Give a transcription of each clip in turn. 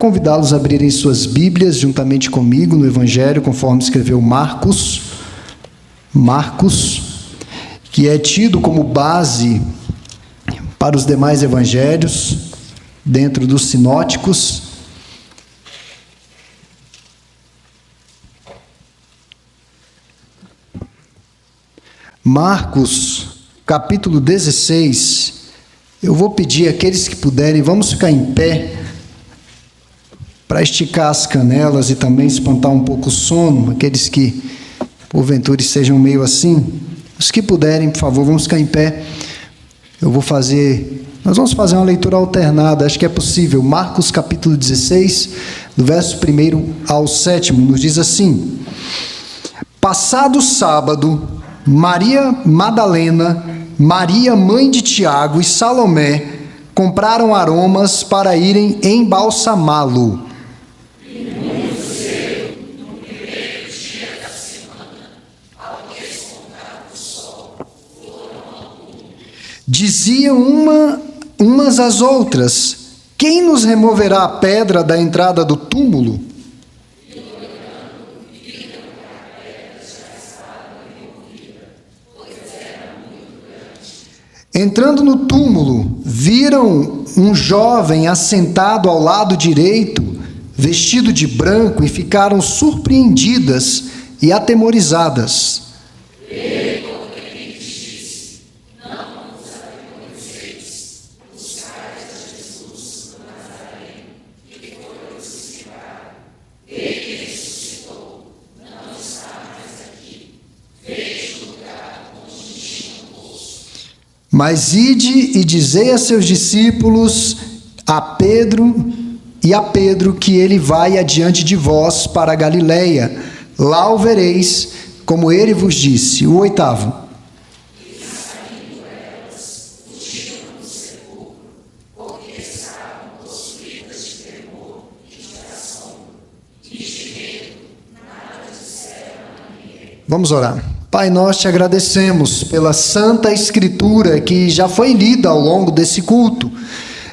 Convidá-los a abrirem suas Bíblias juntamente comigo no Evangelho, conforme escreveu Marcos, que é tido como base para os demais evangelhos, dentro dos sinóticos. Marcos, capítulo 16, eu vou pedir àqueles que puderem, vamos ficar em pé, para esticar as canelas e também espantar um pouco o sono, aqueles que, porventura, sejam meio assim. Os que puderem, por favor, vamos ficar em pé. Nós vamos fazer uma leitura alternada, acho que é possível. Marcos, capítulo 16, do verso 1 ao 7, nos diz assim: Passado o sábado, Maria Madalena, Maria, mãe de Tiago, e Salomé compraram aromas para irem embalsamá-lo. Diziam umas às outras: quem nos removerá a pedra da entrada do túmulo? Entrando no túmulo, viram um jovem assentado ao lado direito, vestido de branco, e ficaram surpreendidas e atemorizadas. Mas ide e dizei a seus discípulos, a Pedro, que ele vai adiante de vós para a Galileia. Lá o vereis, como ele vos disse. O 8º. Vamos orar. Pai, nós te agradecemos pela Santa Escritura que já foi lida ao longo desse culto,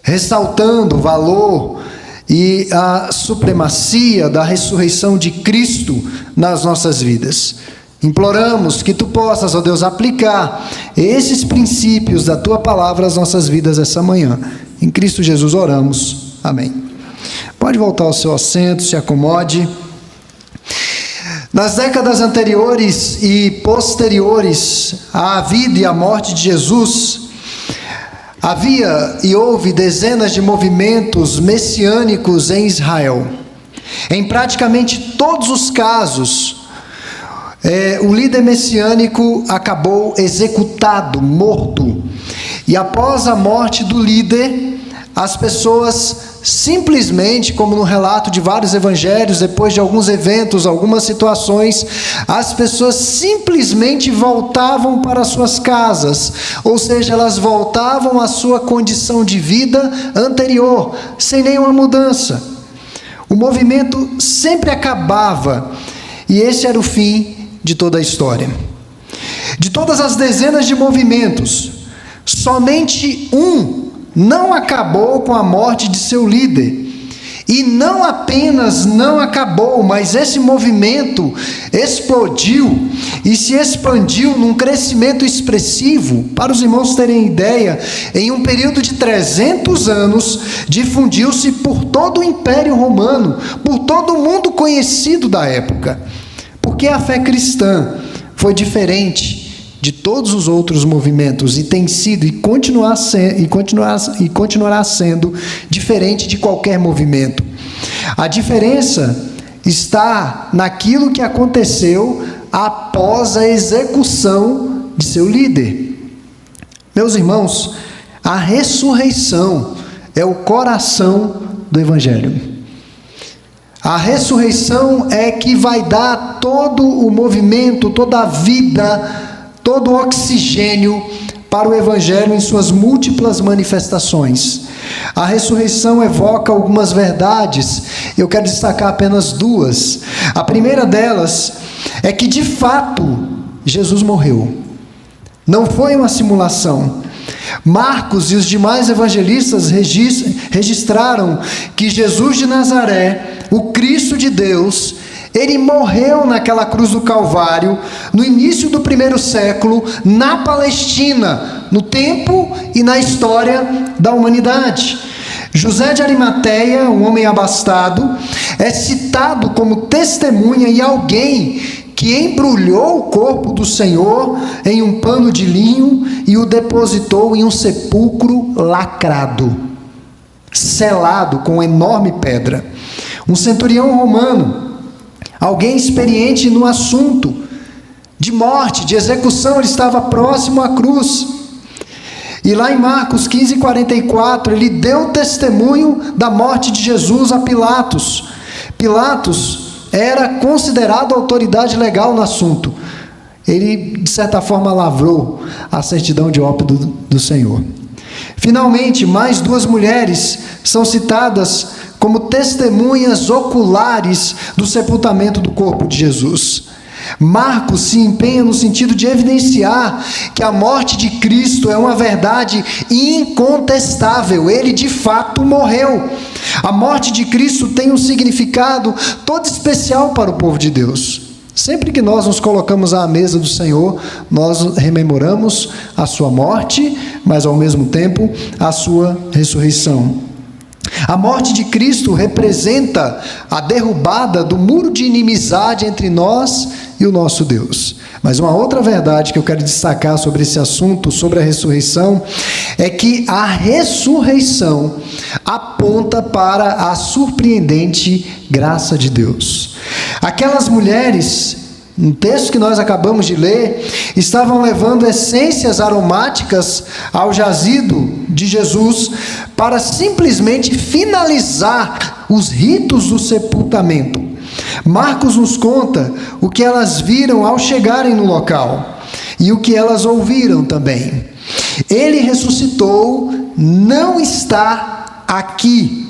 ressaltando o valor e a supremacia da ressurreição de Cristo nas nossas vidas. Imploramos que tu possas, ó Deus, aplicar esses princípios da tua palavra às nossas vidas essa manhã. Em Cristo Jesus oramos. Amém. Pode voltar ao seu assento, se acomode. Nas décadas anteriores e posteriores à vida e à morte de Jesus, havia e houve dezenas de movimentos messiânicos em Israel. Em praticamente todos os casos, o líder messiânico acabou executado, morto. E após a morte do líder, as pessoas simplesmente, como no relato de vários evangelhos, depois de alguns eventos, algumas situações, as pessoas simplesmente voltavam para suas casas, ou seja, elas voltavam à sua condição de vida anterior, sem nenhuma mudança. O movimento sempre acabava, e esse era o fim de toda a história. De todas as dezenas de movimentos, somente um não acabou com a morte de seu líder. E não apenas não acabou, mas esse movimento explodiu e se expandiu num crescimento expressivo. Para os irmãos terem ideia, em um período de 300 anos, difundiu-se por todo o Império Romano, por todo o mundo conhecido da época. Porque a fé cristã foi diferente de todos os outros movimentos e tem sido e continuará sendo diferente de qualquer movimento. A diferença está naquilo que aconteceu após a execução de seu líder. Meus irmãos, a ressurreição é o coração do Evangelho. A ressurreição é que vai dar todo o movimento, toda a vida, todo o oxigênio para o Evangelho em suas múltiplas manifestações. A ressurreição evoca algumas verdades, eu quero destacar apenas duas. A primeira delas é que, de fato, Jesus morreu. Não foi uma simulação. Marcos e os demais evangelistas registraram que Jesus de Nazaré, o Cristo de Deus, ele morreu naquela cruz do Calvário, no início do primeiro século, na Palestina, no tempo e na história da humanidade. José de Arimateia, um homem abastado, é citado como testemunha e alguém que embrulhou o corpo do Senhor em um pano de linho e o depositou em um sepulcro lacrado, selado com enorme pedra. Um centurião romano, alguém experiente no assunto de morte, de execução, ele estava próximo à cruz. E lá em Marcos 15:44, ele deu testemunho da morte de Jesus a Pilatos. Pilatos era considerado autoridade legal no assunto. Ele, de certa forma, lavrou a certidão de óbito do Senhor. Finalmente, mais 2 mulheres são citadas como testemunhas oculares do sepultamento do corpo de Jesus. Marcos se empenha no sentido de evidenciar que a morte de Cristo é uma verdade incontestável. Ele de fato morreu. A morte de Cristo tem um significado todo especial para o povo de Deus. Sempre que nós nos colocamos à mesa do Senhor, nós rememoramos a sua morte, mas ao mesmo tempo a sua ressurreição. A morte de Cristo representa a derrubada do muro de inimizade entre nós e o nosso Deus. Mas uma outra verdade que eu quero destacar sobre esse assunto, sobre a ressurreição, é que a ressurreição aponta para a surpreendente graça de Deus. Aquelas mulheres, no texto que nós acabamos de ler, estavam levando essências aromáticas ao jazido de Jesus para simplesmente finalizar os ritos do sepultamento. Marcos nos conta o que elas viram ao chegarem no local e o que elas ouviram também. Ele ressuscitou, não está aqui.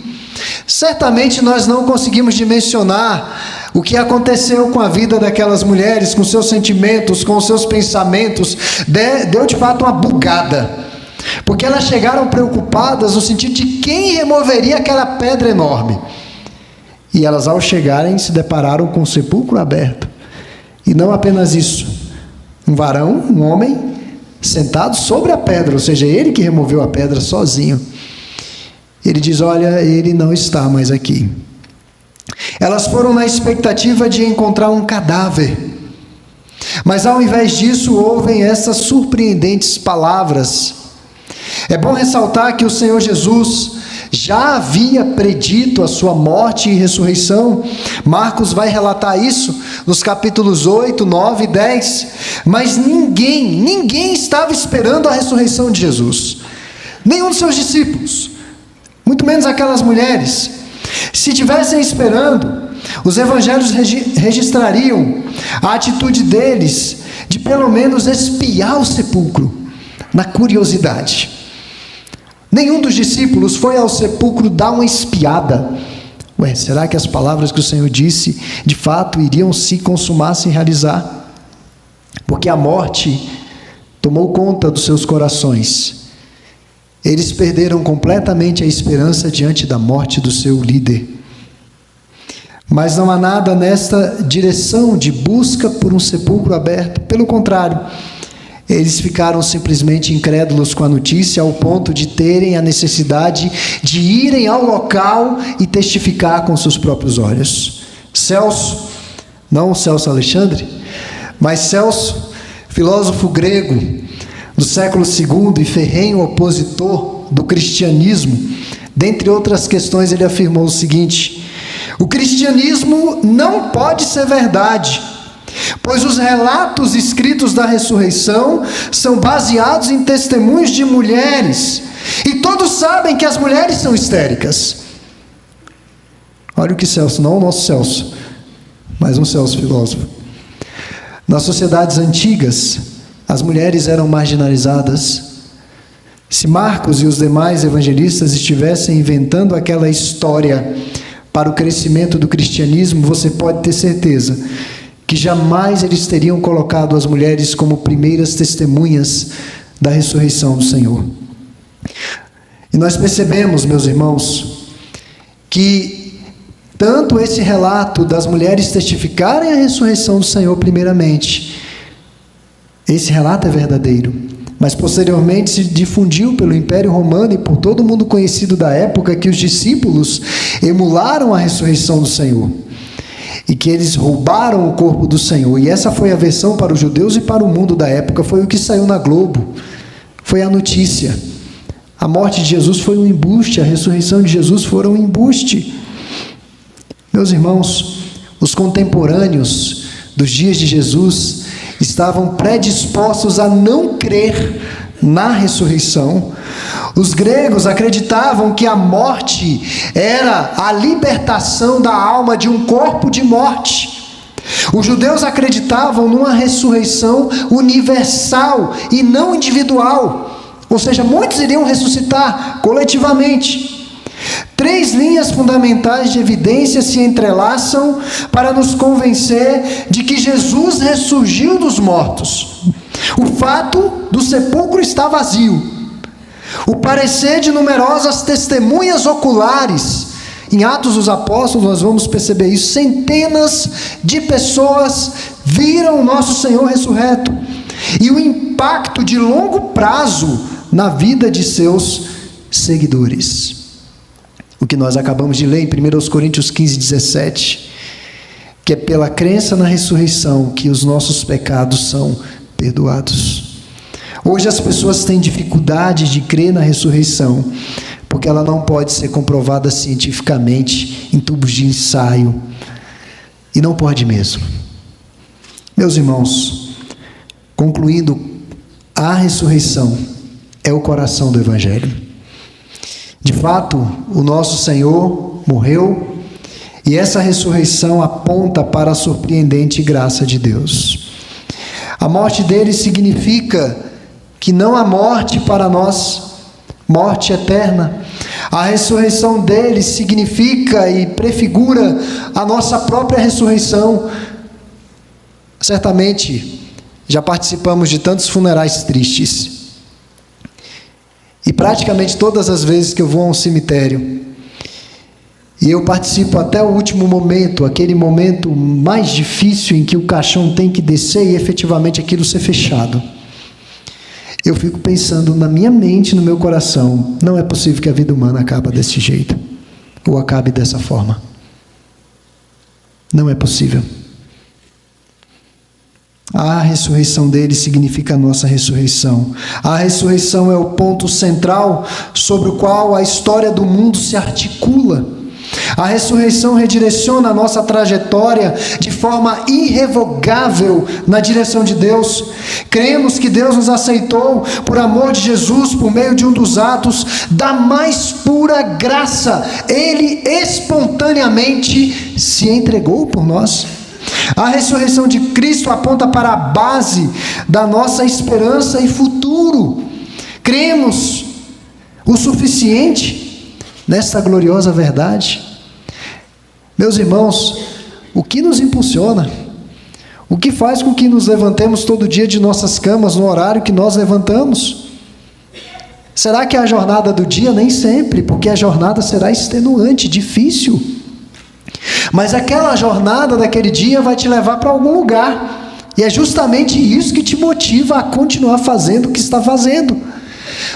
Certamente nós não conseguimos dimensionar o que aconteceu com a vida daquelas mulheres, com seus sentimentos, com seus pensamentos. Deu de fato uma bugada, porque elas chegaram preocupadas no sentido de quem removeria aquela pedra enorme. E elas, ao chegarem, se depararam com o sepulcro aberto. E não apenas isso, um varão, um homem, sentado sobre a pedra, ou seja, ele que removeu a pedra sozinho. Ele diz: olha, ele não está mais aqui. Elas foram na expectativa de encontrar um cadáver, mas ao invés disso ouvem essas surpreendentes palavras. É bom ressaltar que o Senhor Jesus já havia predito a sua morte e ressurreição. Marcos vai relatar isso nos capítulos 8, 9 e 10. Mas ninguém estava esperando a ressurreição de Jesus. Nenhum dos seus discípulos, muito menos aquelas mulheres. Se tivessem esperando, os evangelhos registrariam a atitude deles de pelo menos espiar o sepulcro, na curiosidade. Nenhum dos discípulos foi ao sepulcro dar uma espiada. Será que as palavras que o Senhor disse, de fato, iriam se consumar, se realizar? Porque a morte tomou conta dos seus corações. Eles perderam completamente a esperança diante da morte do seu líder. Mas não há nada nesta direção de busca por um sepulcro aberto. Pelo contrário, eles ficaram simplesmente incrédulos com a notícia, ao ponto de terem a necessidade de irem ao local e testificar com seus próprios olhos. Celso, não o Celso Alexandre, mas Celso, filósofo grego do século II e ferrenho opositor do cristianismo, dentre outras questões, ele afirmou o seguinte: o cristianismo não pode ser verdade, pois os relatos escritos da ressurreição são baseados em testemunhos de mulheres, e todos sabem que as mulheres são histéricas. Olha o que Celso, não o nosso Celso, mas um Celso filósofo. Nas sociedades antigas, as mulheres eram marginalizadas. Se Marcos e os demais evangelistas estivessem inventando aquela história para o crescimento do cristianismo, você pode ter certeza que jamais eles teriam colocado as mulheres como primeiras testemunhas da ressurreição do Senhor. E nós percebemos, meus irmãos, que tanto esse relato das mulheres testificarem a ressurreição do Senhor primeiramente, esse relato é verdadeiro, mas posteriormente se difundiu pelo Império Romano e por todo mundo conhecido da época que os discípulos emularam a ressurreição do Senhor e que eles roubaram o corpo do Senhor. E essa foi a versão para os judeus e para o mundo da época, foi o que saiu na Globo, foi a notícia. A morte de Jesus foi um embuste, a ressurreição de Jesus foi um embuste. Meus irmãos, os contemporâneos dos dias de Jesus estavam predispostos a não crer na ressurreição. Os gregos acreditavam que a morte era a libertação da alma de um corpo de morte. Os judeus acreditavam numa ressurreição universal e não individual. Ou seja, muitos iriam ressuscitar coletivamente. 3 linhas fundamentais de evidência se entrelaçam para nos convencer de que Jesus ressurgiu dos mortos. O fato do sepulcro estar vazio. O parecer de numerosas testemunhas oculares. Em Atos dos Apóstolos nós vamos perceber isso. Centenas de pessoas viram o nosso Senhor ressurreto. E o impacto de longo prazo na vida de seus seguidores. O que nós acabamos de ler em 1 Coríntios 15, 17, que é pela crença na ressurreição que os nossos pecados são perdoados. Hoje as pessoas têm dificuldade de crer na ressurreição, porque ela não pode ser comprovada cientificamente em tubos de ensaio, e não pode mesmo. Meus irmãos, concluindo, a ressurreição é o coração do Evangelho. De fato, o nosso Senhor morreu e essa ressurreição aponta para a surpreendente graça de Deus. A morte dele significa que não há morte para nós, morte eterna. A ressurreição dele significa e prefigura a nossa própria ressurreição. Certamente, já participamos de tantos funerais tristes. E praticamente todas as vezes que eu vou a um cemitério, e eu participo até o último momento, aquele momento mais difícil em que o caixão tem que descer e efetivamente aquilo ser fechado, eu fico pensando na minha mente, no meu coração, não é possível que a vida humana acabe desse jeito, ou acabe dessa forma. Não é possível. A ressurreição dele significa a nossa ressurreição. A ressurreição é o ponto central sobre o qual a história do mundo se articula. A ressurreição redireciona a nossa trajetória de forma irrevogável na direção de Deus. Cremos que Deus nos aceitou por amor de Jesus, por meio de um dos atos da mais pura graça. Ele espontaneamente se entregou por nós. A ressurreição de Cristo aponta para a base da nossa esperança e futuro. Cremos o suficiente nesta gloriosa verdade. Meus irmãos, o que nos impulsiona? O que faz com que nos levantemos todo dia de nossas camas no horário que nós levantamos? Será que é a jornada do dia? Nem sempre, porque a jornada será extenuante, difícil. Mas aquela jornada daquele dia vai te levar para algum lugar. E é justamente isso que te motiva a continuar fazendo o que está fazendo.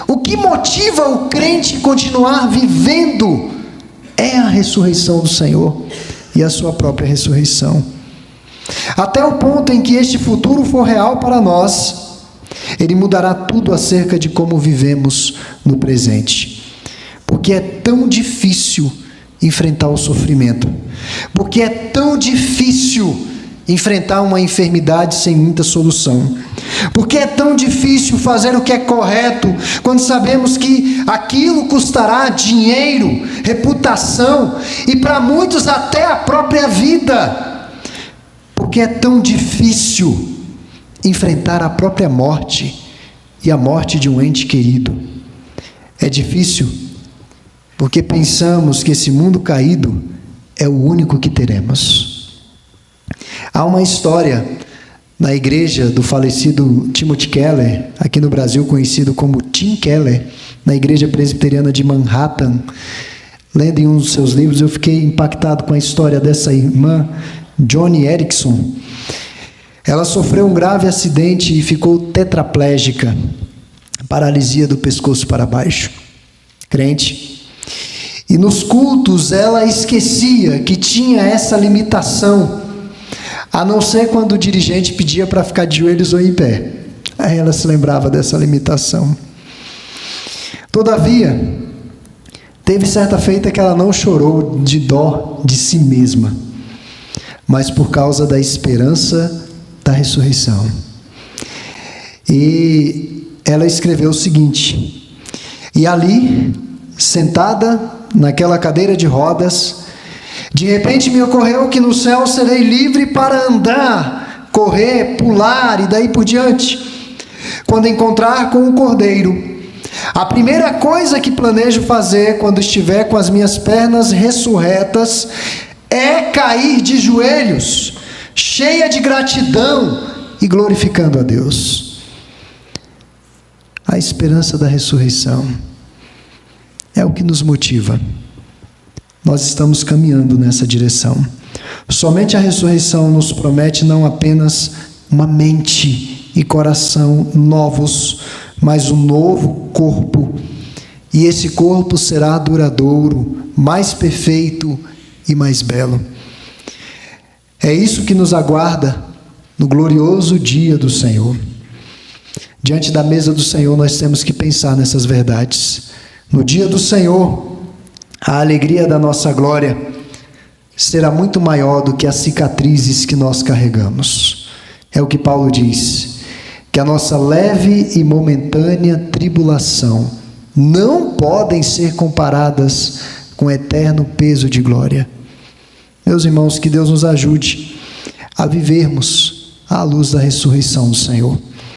O que motiva o crente a continuar vivendo é a ressurreição do Senhor e a sua própria ressurreição. Até o ponto em que este futuro for real para nós, ele mudará tudo acerca de como vivemos no presente. Porque é tão difícil enfrentar o sofrimento. Porque é tão difícil enfrentar uma enfermidade sem muita solução. Porque é tão difícil fazer o que é correto quando sabemos que aquilo custará dinheiro, reputação e para muitos até a própria vida. Porque é tão difícil enfrentar a própria morte e a morte de um ente querido. É difícil porque pensamos que esse mundo caído é o único que teremos. Há uma história na igreja do falecido Timothy Keller, aqui no Brasil conhecido como Tim Keller, na igreja presbiteriana de Manhattan. Lendo em um dos seus livros, eu fiquei impactado com a história dessa irmã, Joni Eareckson. Ela sofreu um grave acidente e ficou tetraplégica, paralisia do pescoço para baixo. Crente. E nos cultos ela esquecia que tinha essa limitação, a não ser quando o dirigente pedia para ficar de joelhos ou em pé. Aí ela se lembrava dessa limitação. Todavia, teve certa feita que ela não chorou de dó de si mesma, mas por causa da esperança da ressurreição. E ela escreveu o seguinte: e ali, sentada naquela cadeira de rodas, de repente me ocorreu que no céu serei livre para andar, correr, pular e daí por diante. Quando encontrar com o Cordeiro, a primeira coisa que planejo fazer quando estiver com as minhas pernas ressurretas é cair de joelhos, cheia de gratidão e glorificando a Deus. A esperança da ressurreição é o que nos motiva. Nós estamos caminhando nessa direção. Somente a ressurreição nos promete não apenas uma mente e coração novos, mas um novo corpo. E esse corpo será duradouro, mais perfeito e mais belo. É isso que nos aguarda no glorioso dia do Senhor. Diante da mesa do Senhor, nós temos que pensar nessas verdades. No dia do Senhor, a alegria da nossa glória será muito maior do que as cicatrizes que nós carregamos. É o que Paulo diz, que a nossa leve e momentânea tribulação não podem ser comparadas com o eterno peso de glória. Meus irmãos, que Deus nos ajude a vivermos à luz da ressurreição do Senhor.